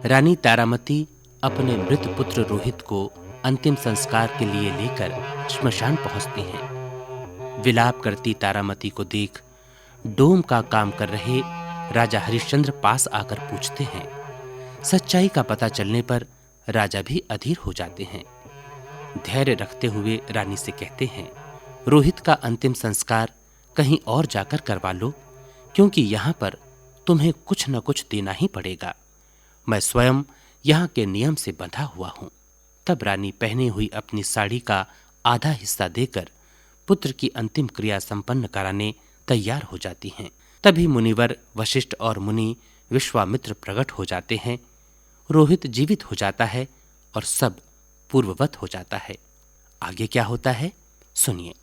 रानी तारामती अपने मृत पुत्र रोहित को अंतिम संस्कार के लिए लेकर श्मशान पहुंचती हैं। विलाप करती तारामती को देख डोम का काम कर रहे राजा हरिश्चंद्र पास आकर पूछते हैं। सच्चाई का पता चलने पर राजा भी अधीर हो जाते हैं। धैर्य रखते हुए रानी से कहते हैं, रोहित का अंतिम संस्कार कहीं और जाकर करवा लो, क्योंकि यहाँ पर तुम्हें कुछ न कुछ देना ही पड़ेगा। मैं स्वयं यहाँ के नियम से बंधा हुआ हूँ। तब रानी पहनी हुई अपनी साड़ी का आधा हिस्सा देकर पुत्र की अंतिम क्रिया संपन्न कराने तैयार हो जाती हैं। तभी मुनिवर वशिष्ठ और मुनि विश्वामित्र प्रकट हो जाते हैं। रोहित जीवित हो जाता है और सब पूर्ववत हो जाता है। आगे क्या होता है सुनिए।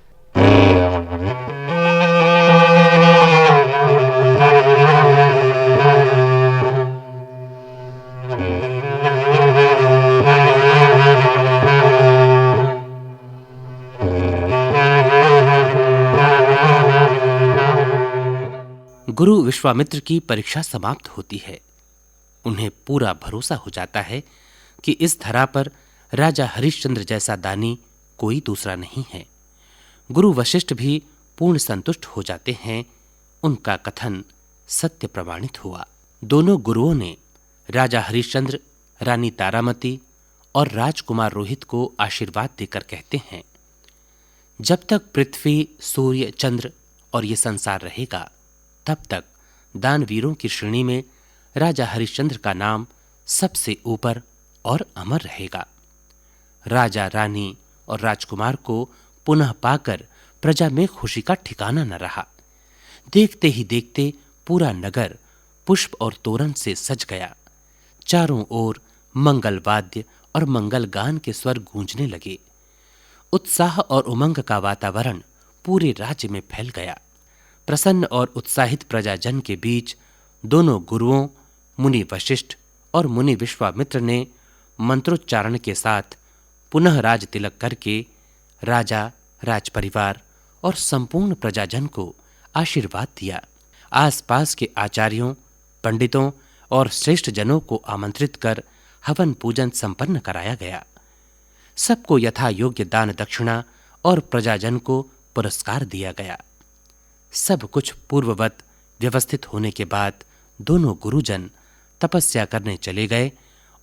गुरु विश्वामित्र की परीक्षा समाप्त होती है। उन्हें पूरा भरोसा हो जाता है कि इस धरा पर राजा हरिश्चंद्र जैसा दानी कोई दूसरा नहीं है। गुरु वशिष्ठ भी पूर्ण संतुष्ट हो जाते हैं। उनका कथन सत्य प्रमाणित हुआ। दोनों गुरुओं ने राजा हरिश्चंद्र, रानी तारामती और राजकुमार रोहित को आशीर्वाद देकर कहते हैं, जब तक पृथ्वी, सूर्य, चंद्र और ये संसार रहेगा, तब तक दानवीरों की श्रेणी में राजा हरिश्चंद्र का नाम सबसे ऊपर और अमर रहेगा। राजा, रानी और राजकुमार को पुनः पाकर प्रजा में खुशी का ठिकाना न रहा। देखते ही देखते पूरा नगर पुष्प और तोरण से सज गया। चारों ओर मंगल वाद्य और मंगल गान के स्वर गूंजने लगे। उत्साह और उमंग का वातावरण पूरे राज्य में फैल गया। प्रसन्न और उत्साहित प्रजाजन के बीच दोनों गुरुओं मुनि वशिष्ठ और मुनि विश्वामित्र ने मंत्रोच्चारण के साथ पुनः राज तिलक करके राजा, राजपरिवार और संपूर्ण प्रजाजन को आशीर्वाद दिया। आसपास के आचार्यों, पंडितों और श्रेष्ठ जनों को आमंत्रित कर हवन पूजन संपन्न कराया गया। सबको यथा योग्य दान दक्षिणा और प्रजाजन को पुरस्कार दिया गया। सब कुछ पूर्ववत व्यवस्थित होने के बाद दोनों गुरुजन तपस्या करने चले गए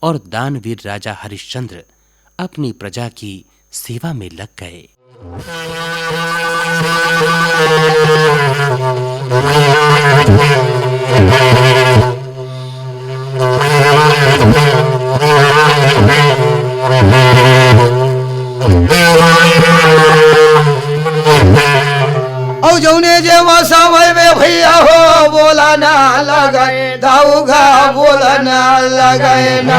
और दानवीर राजा हरिश्चंद्र अपनी प्रजा की सेवा में लग गए। औ जौने जेवा समय में भैया हो बोला ना लगाए, दाऊगा बोला ना लगाए ना।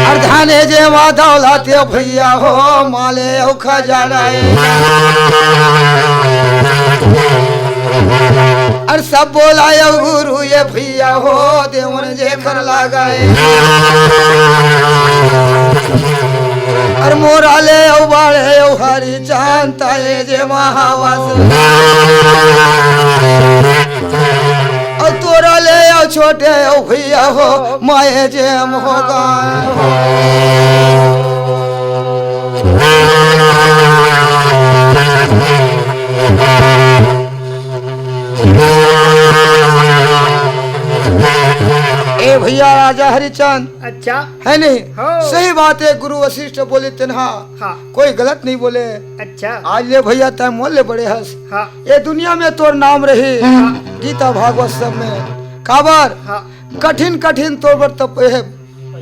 अर्धाने जेवा दौलत भैया हो माले औ खजाना और सब बोला गुरु ये भैया हो देवन जे कर लगाए और मोरा ले औ बाड़े औ हरी जानता है जे महावास और तोरा ले औ छोटे औ भैया हो माए जे हम होगा। ए भैया राजा हरिचंद, अच्छा है नहीं? हो। सही बात है। गुरु वशिष्ठ बोले तिन्हा, हाँ। कोई गलत नहीं बोले। अच्छा आज ले भैया तय मोल ले बड़े हंस। हाँ ये दुनिया में तोर नाम रही गीता भागवत सब में काबर हाँ कठिन कठिन तोर पर तप है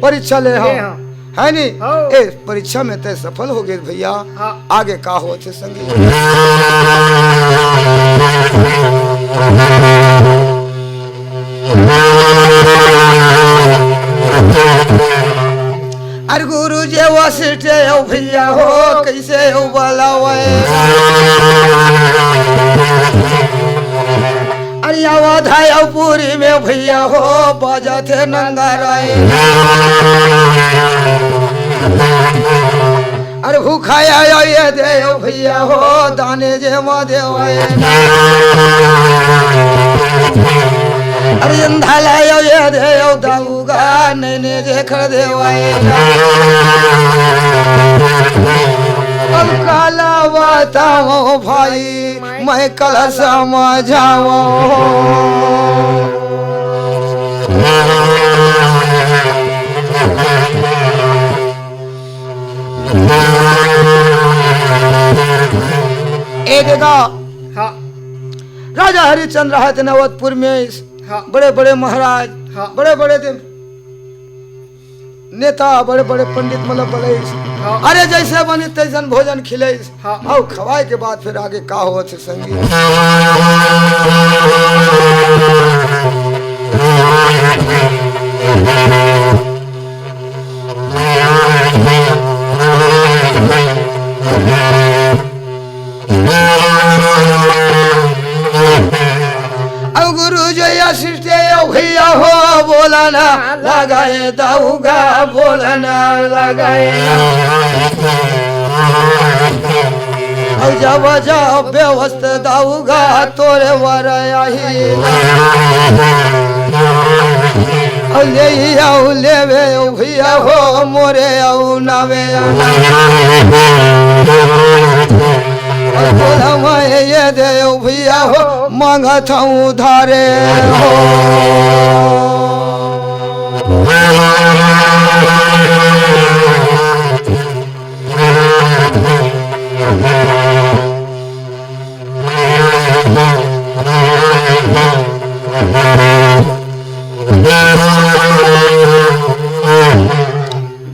परीक्षा ले ले हम, हाँ। है नहीं? हो। ए परीक्षा में तय सफल हो गए भैया। हाँ। आगे का हो थे संगी। अरे गुरु जे वशिष्ठ हो भैया हो कैसे हो बोलावे अरे अवधाया पूरी में भैया हो बाजा थे नंगाराय अरे भूखाया ये दे भैया हो दाने जे माँ देवाए अरे अंधाला ये देव दाऊगा नैने देखर देवाए अब काला बताओ भाई मैं कल समझाओ एक हाँ राजा हरिश्चंद्र रहते नवतपुर में हाँ बड़े बड़े महाराज हाँ। बड़े बड़े नेता बड़े बड़े पंडित मतलब बोले हाँ। अरे जैसे बनी तैसन भोजन खिले हाँ। और खवाए के बाद फिर आगे का हो संगीत अब गुरु जो आशीष भैया हो बोला ना लगाए दाऊगा बोला ना लगाए और जब जाओ व्यवस्था दाऊगा तोरे वर लेवे भैया हो मोरे औ नवे ये देव भैया हो मांगत हूँ उधारे हो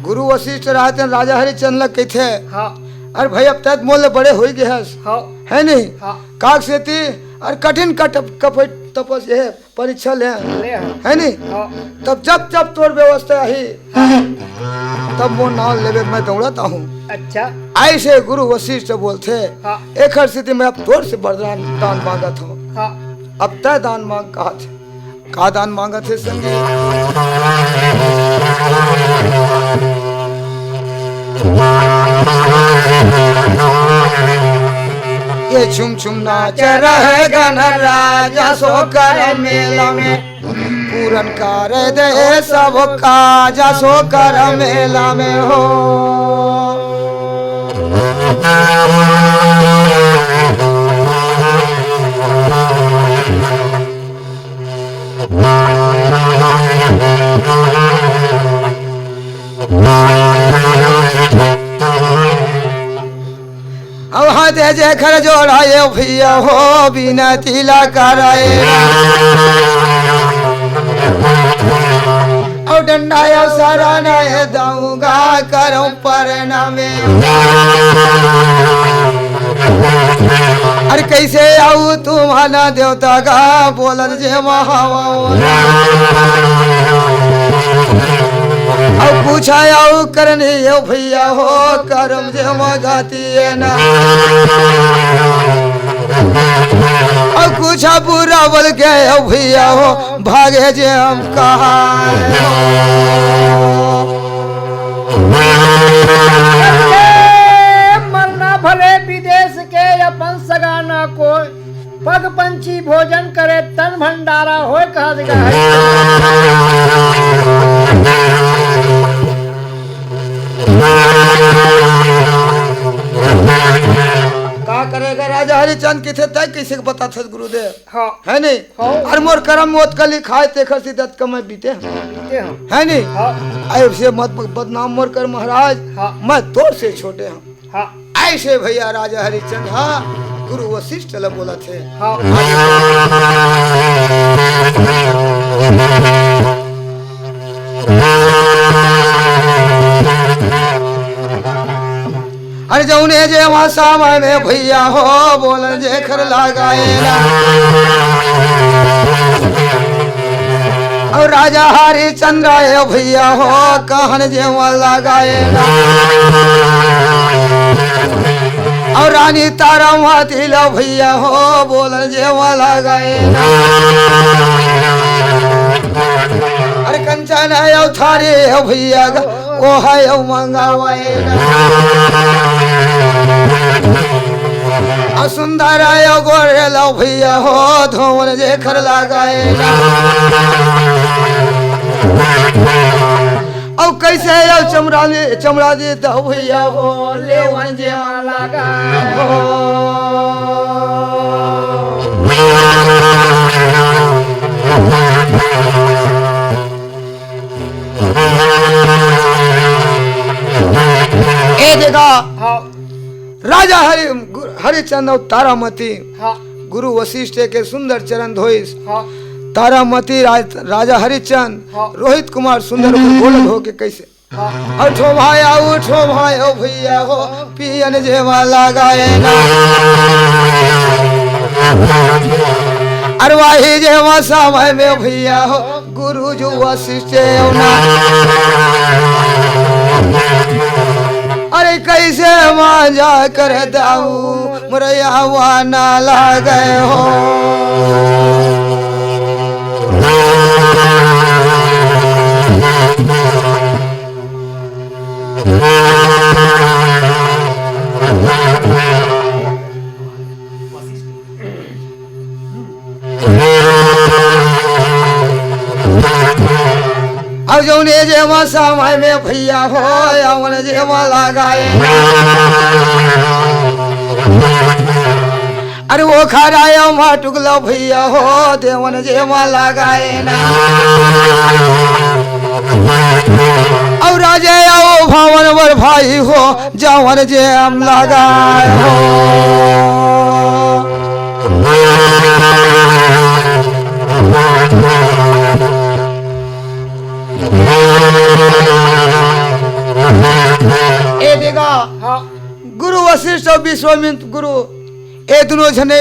गुरु वशिष्ठ रहते राजा हरिश्चंद्र के थे हाँ अरे भाई अब तक मोल बड़े हो गए हाँ है नहीं हाँ काक से थी और कठिन तपस है परीक्षा ले ले हाँ है नहीं हाँ तब जब जब तोर व्यवस्था ही तब वो नाव लेवे मैं दौड़ाता हूँ अच्छा ऐसे गुरु वशिष्ठ बोलते हाँ एक हर स्थिति में अब तोर से वरदान दान मांगत हूँ हाँ अब तय दान मांग कहा थे का दान मांगा थे संगी ये छुम छुम नाच रहे गण राजा सोकर मेला में पूरन कर दे सब काजा सोकर मेला में हो अब हाथ जे खर जोड़ाए भैया हो बिना तिला कराए और डंडाया सारा नए दूंगा करूं परनामे अरे कैसे आऊ तुम्हारा देवता का बोलत जे महावा और पूछा आओ करनी यो भैया हो करम जे मगाती है ना और पूछा पूरा बोल के यो भैया हो भागे जे हम कहा मरना भले विदेश के अपन सगाना को पग पंछी भोजन करे तन भंडारा हो कहा का करेगा राजा हरिचंद किथे तय किसे को पता था गुरुदेव हाँ है नहीं हाँ। और मोर करम मोत कली खाए तेखर सिद्धत कमे बीते बीते हम है नहीं हाँ ऐसे मत बदनाम मोर कर महाराज हाँ। मैं तोर से छोटे हूँ हाँ ऐसे भैया राजा हरिचंद हाँ गुरु वशिष्ठ ल बोला थे हाँ अरे जौने जे वहाँ समय में भैया हो बोलन जे खर लगाएला और राजा हरिचंद्र है भैया हो कहन जे वहाँ लगाएला और रानी तारा माती लो भैया हो बोलन जे वहाँ लगाएला अरे कंचन है थारी है भैया वो है मंगावाएला सुंदर आयो गोरे लो भैया हो धोवन जे खर लगाए अब कैसे आओ चमड़ा दे तो भैया हो लेवन जे लगा ए देखा हाँ राजा हरिचंद और तारामती हाँ गुरु वशिष्ठ के सुंदर चरण धोइस हाँ तारामती राजा हरिचंद हाँ। रोहित कुमार सुंदर बोलत हो के कैसे हाँ उठो भाई ओ भैया हो पियन जेवा लगाए ना अरवाही जेवा समय में भैया हो गुरु जो वशिष्ठ ना अरे कैसे मांझा कर दाऊ मरया वाना लागे हो अब जो ने जेवा समय में भैया हो अवन जेवा लगाए अरे वो खराया माटुक लो भैया हो देवन जेवा लगाए ना और राजे आओ भावन वर भाई हो जवन जे हम लगाए हो ए देखा हाँ गुरु वशिष्ठ और विश्वामित्र गुरु ए दोनों जने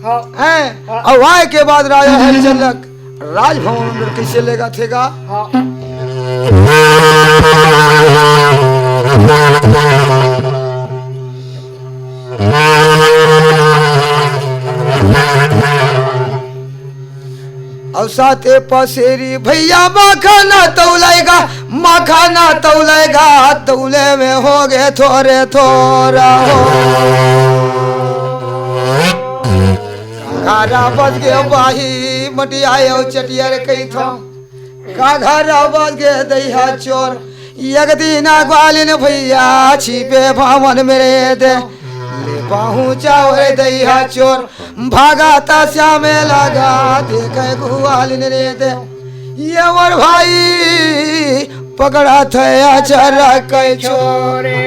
हाँ हैं और वहाँ के बाद राजा हरिचंद्र राजभवन अंदर कैसे लेगा थेगा हाँ और साथे पसेरी भैया मखाना तौलेगा तौले में हो गए थोड़े थोड़ा हो घारा बज गए बाही मटियायो चटियर कई थो का घारा बज गए दैहा चोर एक दिना ग्वालिन भैया छिपे भावन मेरे दे ले बाहू चावरे दैहा चोर भागाता श्यामे लगा देखे ग्वालिन रे दे ये मोर भाई पकड़ा थे चरा कै छोरे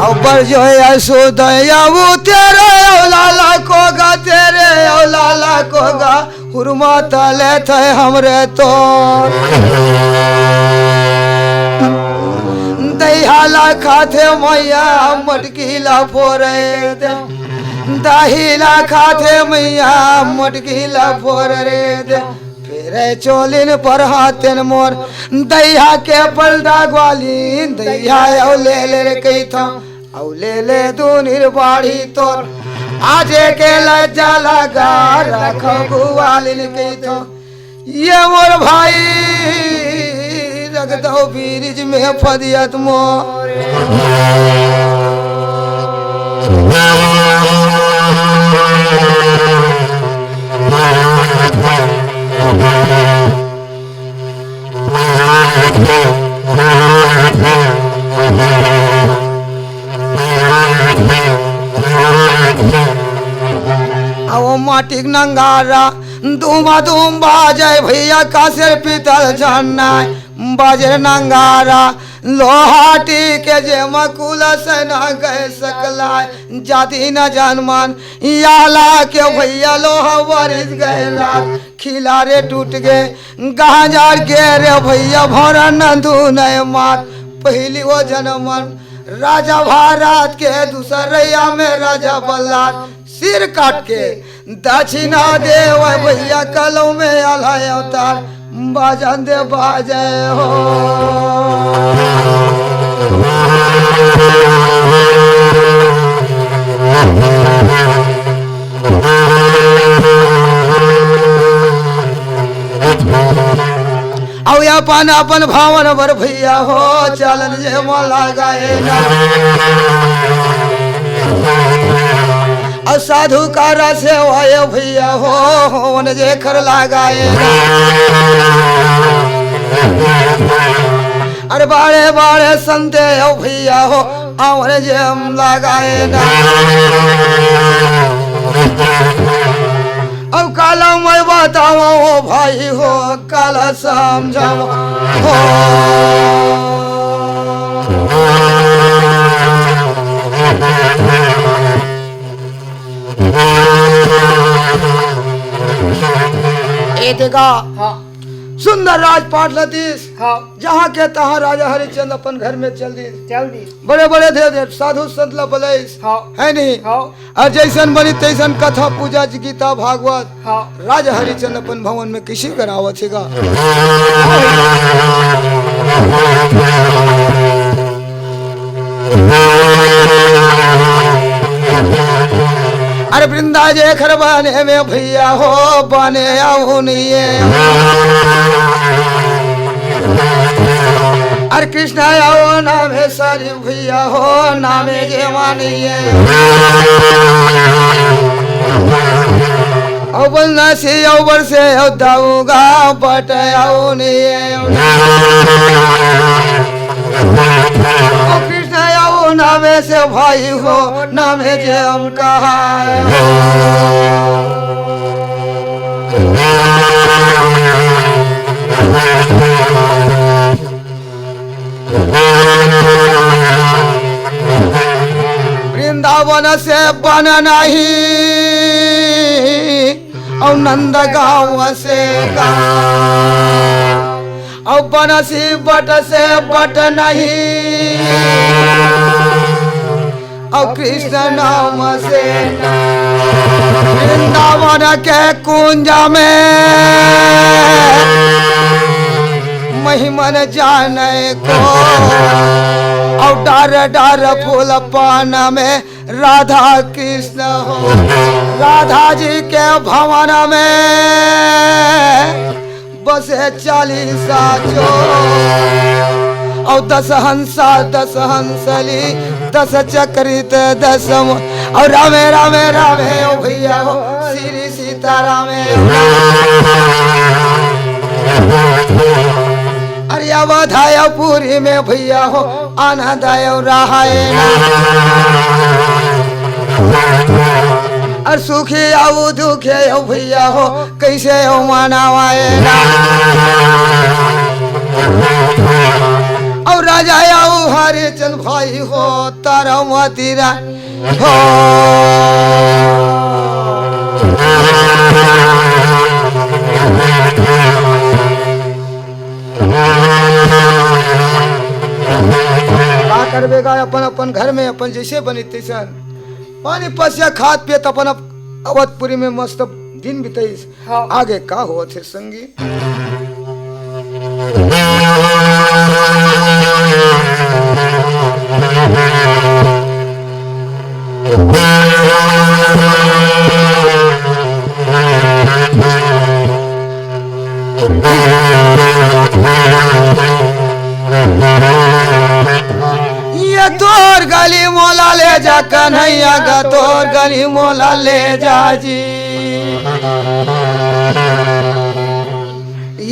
ऊपर जो है सुदया वो तेरे लाला कोगा तेरे लाला कोगा हुरमा तले थे हमरे तो दहिला खाते मैया मटकीला फोरे दे दहिला खाते मैया मटकीला फोरे दे फिर चोलिन पर हाथन मोर दहिया के पलदा ग्वाली दहिया ले ले कही था औ ले दूनिर बाड़ी तोर आजे के लज्जा लगा रखो गुवालिन कही तो ये मोर भाई रख दो बीरिज में फदियत मोर आओ माटिक नंगारा धूमा धूम बाजे भैया कासेर पीतल जानना बाजे नंगारा लोहाटी के जे मकुल से न गए सकला जाति न जानमान याला के भैया लोहा वरिस गए रात खिलारे टूट गए गाजार के रे भैया भरा नंदू नए मात पहली वो जनमन राजा भारत के दूसरैया में राजा बल्लाद सिर काट के दक्षिणा देव भैया कलौ में अलाय अवतार बाजन दे बाजे हो अब अपन अपन भावन बर भैया हो चलन जे मोला गाएगा और साधु कारा से वायो भैया हो वन जे खर लगाएगा अरे बारे बारे संते हो भैया हो आवन जे हम लगाएगा अब काला मैं बताओ हो भाई हो काला समझाओ हो ए देखा हाँ सुंदर राजपाट लतीश हाँ जहाँ के तहाँ राजा हरिश्चंद्र अपन घर में चल दी चल दी बड़े बड़े थे साधु संत बलैस हाँ है नहीं हाँ और जैसन बनी तैसन कथा पूजा गीता भागवत हाँ राजा हरिश्चंद्र अपन भवन में किसी करावत है अरे वृंदा जे खर बने में भैया हो बने आओ नहीं अरे कृष्ण आओ नामे सारी भैया हो नामे जे मानिए औबल नसी औबर से दाऊगा बट आओ नहीं कृष्ण आओ नामे से भाई हो नामे जे हम कहा वृंदावन से बन नहीं और नंद गाँव से और बनसी बट से बट नहीं और कृष्ण नाम से वृंदावन के कुंज में महिमन जाने को और डार डार फूल पान में राधा कृष्ण हो राधा जी के भवन में बसे 40 जो और 10 हंसा 10 हंसली 10 चक्रित 10 और रामे रामे रामे ओ भैया हो श्री सीतारामे अरे अवधाया पूरी में भैया हो आनंदाय रहाए और सुखी आओ दुखे हो भैया हो कैसे हो मनावाए और राजा आओ हरिचंद भाई हो तारा मतीरा हो करवेगा अपन अपन घर में अपन जैसे बनी तैसन पानी पसिया खाद पियत अपन अवधपुरी में मस्त दिन बिताइस हाँ। आगे का हो थे संगी ये तोर गली मोला ले जा कन्हैया गा तोर गली मोला ले जा जी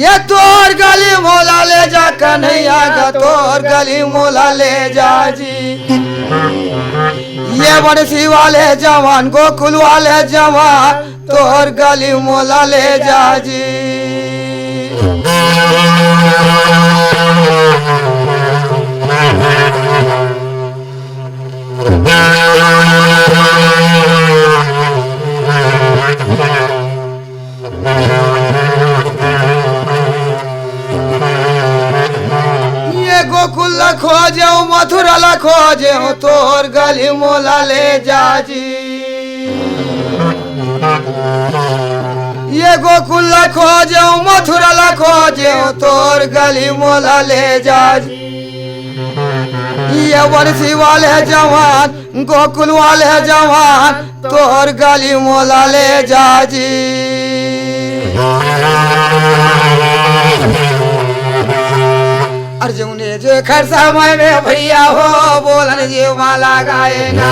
ये तोर गली मोला ले जा कन्हैया गा तोर गली मोला ले जा जी ये बड़सी वाले जवान गोकुल वाले जवान तोर गली मोला ले जा जी ये गोकुल खोजे मथुरा खोजे तोर गली मोला ले जा जी गोकुल लखो जो मथुरा लखो जो तोर गली मोला ले जा ये वर्षी वाले जवान गोकुल वाले जवान तोर गली मोला ले जा जी अर्जुन ने जो खर समय में भैया हो बोलन जीव माला गाए ना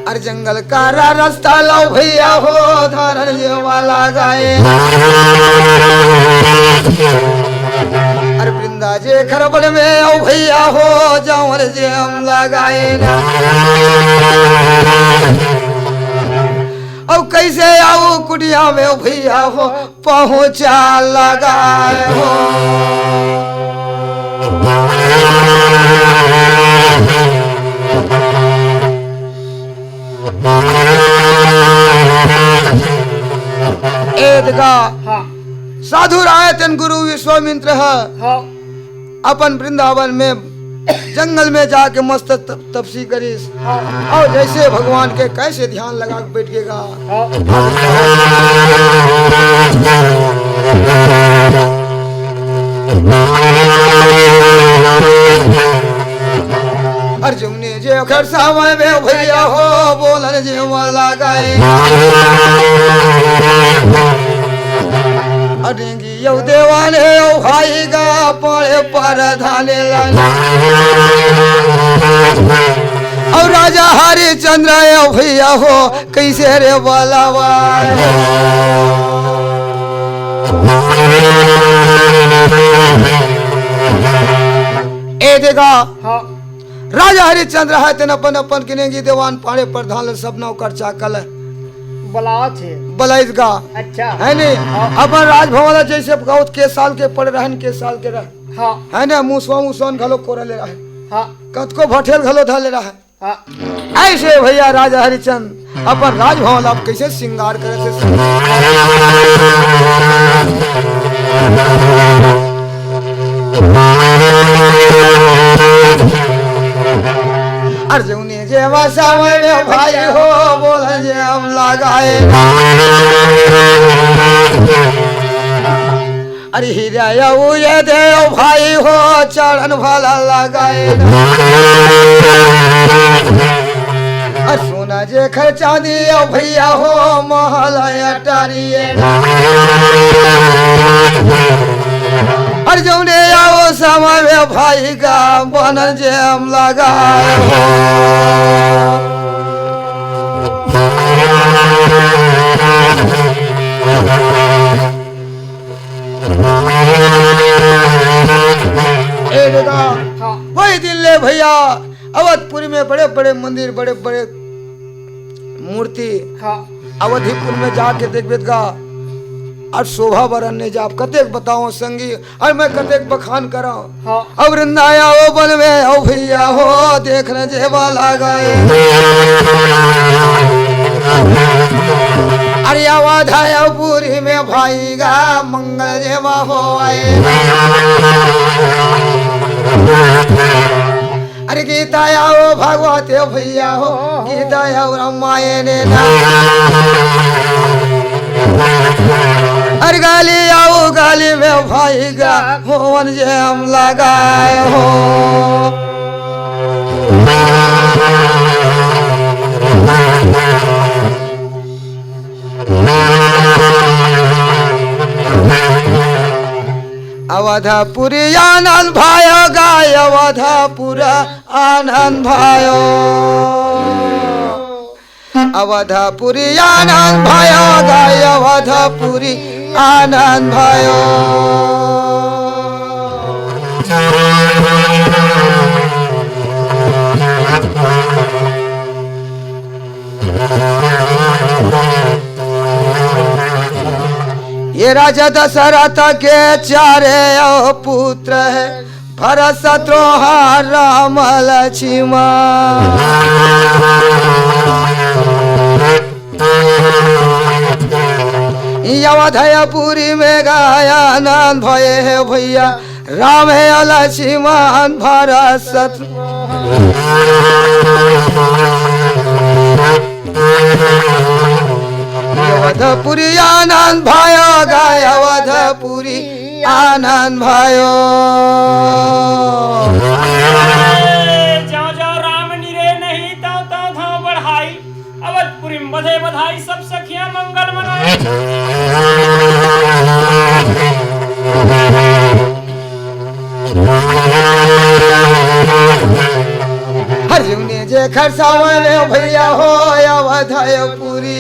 अरे जंगल का रास्ता लो भैया हो धरन जीव माला गाए अरे वृंदा जे खरबल में ओ भैया हो जाऊं जे हम लगाए ना अब कैसे आओ कुटिया में ओ भैया हो पहुंचा लगाए हो एदगा हाँ साधु रायतन गुरु विश्वामित्र हाँ अपन वृंदावन में जंगल में जाके मस्त तपसी करीस और जैसे भगवान के कैसे ध्यान लगा के बैठेगा हाँ अर्जुन ने जे खर समय में भैया हो बोलन जे वाला गाए अडेंगी यौ देवाने ओ भाई गा पड़े पर धाने लाना और राजा हरिचंद्र ओ भैया हो कैसे रे बलावा ए देगा हाँ राजा हरिचंद्र है तेन अपन अपन किनेगी देवान पाड़े पर धान सब नौकर चाकल बलावत है बलाइस गा अच्छा है नहीं अपन राजभवन जैसे गाँव के साल के पड़े रहन के साल के रह हाँ है ना मुसवन घलो कोरा ले रहा है हाँ कत को भटेल घलो धर ले रहा है हाँ ऐसे भैया राजा हरिचंद अपन राजभवन आप कैसे श्रृंगार करे थे अर्जुन ने जे समय में भाई हो बोल जे हम लगाए अरे हीरा ये दे भाई हो चरण भला लगाए अरे सोना जे खर्चा दियो भैया हो महल अटारिए अर्जुन ने आओ समय में भाई का बन जे हम लगाए हाँ वही दिन ले भैया अवधपुर में बड़े बड़े मंदिर बड़े बड़े मूर्ति हाँ अवधपुर में जाके देखबेगा और शोभा बरन ने जा कतेक बताओ संगी और मैं कतेक बखान करा हाँ अब वृंदाया ओ बन में ओ भैया हो देखने जेवा लगाए अरे आवाज आया पूरी में भाई गा मंगल जेवा हो आए अरे गीता आओ भगवते भैया हो गीता आओ रामायण ना अरे गाली आओ गाली में भाई गा मोहन जे हम लगाए हो अवधपुरी आनंद भायो गाय अवधपुर आनंद भायो अवधपुरी आनंद भयो गाय अवधपुरी आनंद भयो ये राजा दशरथ के चारे पुत्र है भरत शत्रुघ्न राम लक्ष्मण अवधपुरी में गायानंद भय है भैया राम है लक्ष्मण भरत शत्रुघ्न अवधपुरी आनंद भयो गाय अवधपुरी आनंद भयो। ज्यों ज्यों राम निरे नहीं त्यों त्यों त्यों बढ़ाई, अवधपुरी में बधे बधाई सब सखियां मंगल मनाए। हरजुने जे खरसावन में भैया हो अवधपुरी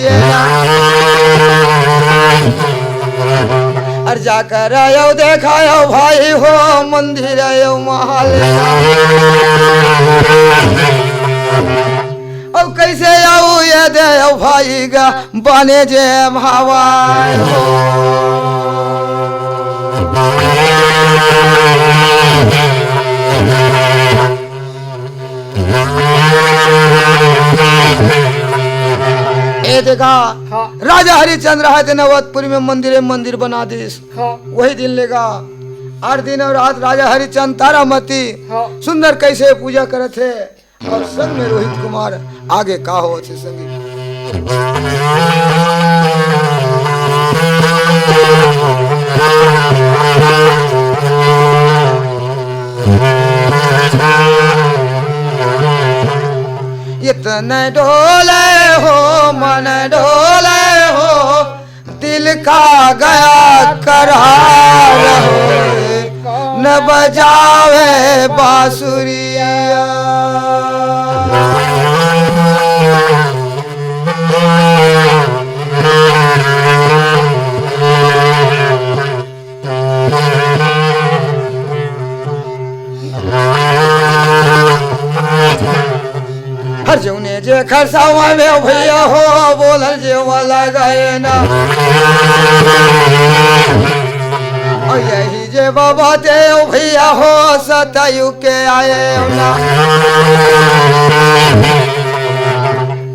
और जाकर आयो देखायो भाई हो मंदिर आयो महल। अब कैसे आऊ ये दे भाई गा बने जे भावाई हो। ए देखा हाँ राजा हरिश्चंद्र है अवधपुरी में मंदिर बना दिस। हाँ वही दिन लेगा 8 दिन और रात राजा हरिश्चंद्र तारामती हाँ सुंदर कैसे पूजा करे थे और संग में रोहित कुमार आगे का हो थे संगी। इतने डोले हो मन डोले हो दिल का गया करार हो न बजावे बांसुरिया। हरजुने जे खरसावा में भैया हो बोलल जे वाला गए ना और यही जे बाबा दे भैया हो सतयु के आए ना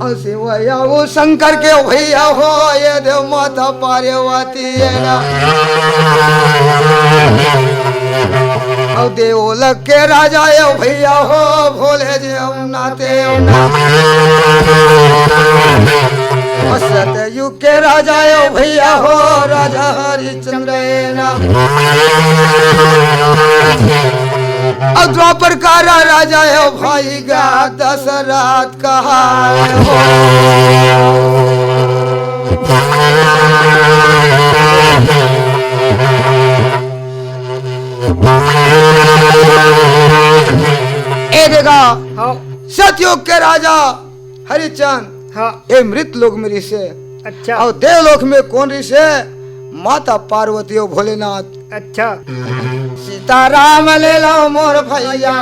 और शिवया वो शंकर के भैया हो ये देव माता पार्वती है ना और देवलोक के राजा यो भैया हो भोले जी हम नाते ना और सतयुग के राजा यो भैया हो राजा हरिश्चंद्र ना और द्वापर का राजा यो भाई गा दशरथ कहा हो। ए देखा हाँ सतयुग के राजा हरिश्चंद्र हाँ ये मृत लोक में ऋषि अच्छा और देवलोक में कौन ऋषि माता पार्वती और भोलेनाथ। अच्छा सीताराम ले लो मोर भैया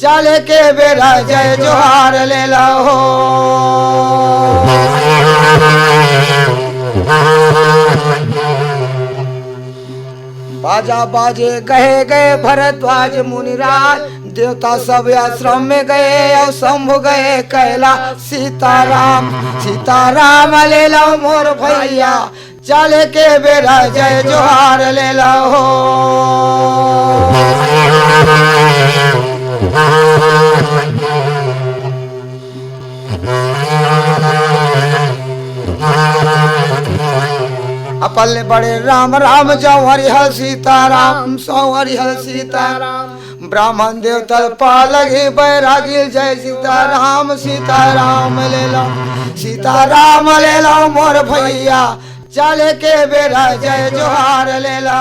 चाले के बेरा जय जोहार ले लो हो। बाजा बाजे गए गए भरद्वाज मुनिराज देवता सब आश्रम में गए और शंभु गए कैला। सीताराम सीताराम ले लो मोर भैया चाले के बेरा जय जोहार ले लो हो। अपल बड़े राम राम जौहरी हल सीताराम सौहरी हल सीताराम ब्राह्मण देवता पा लगे बैरागी जय सीताराम सीताराम ले लो सीताराम ले लो मोर भैया चाले के बेरा जय जोहार ले लो।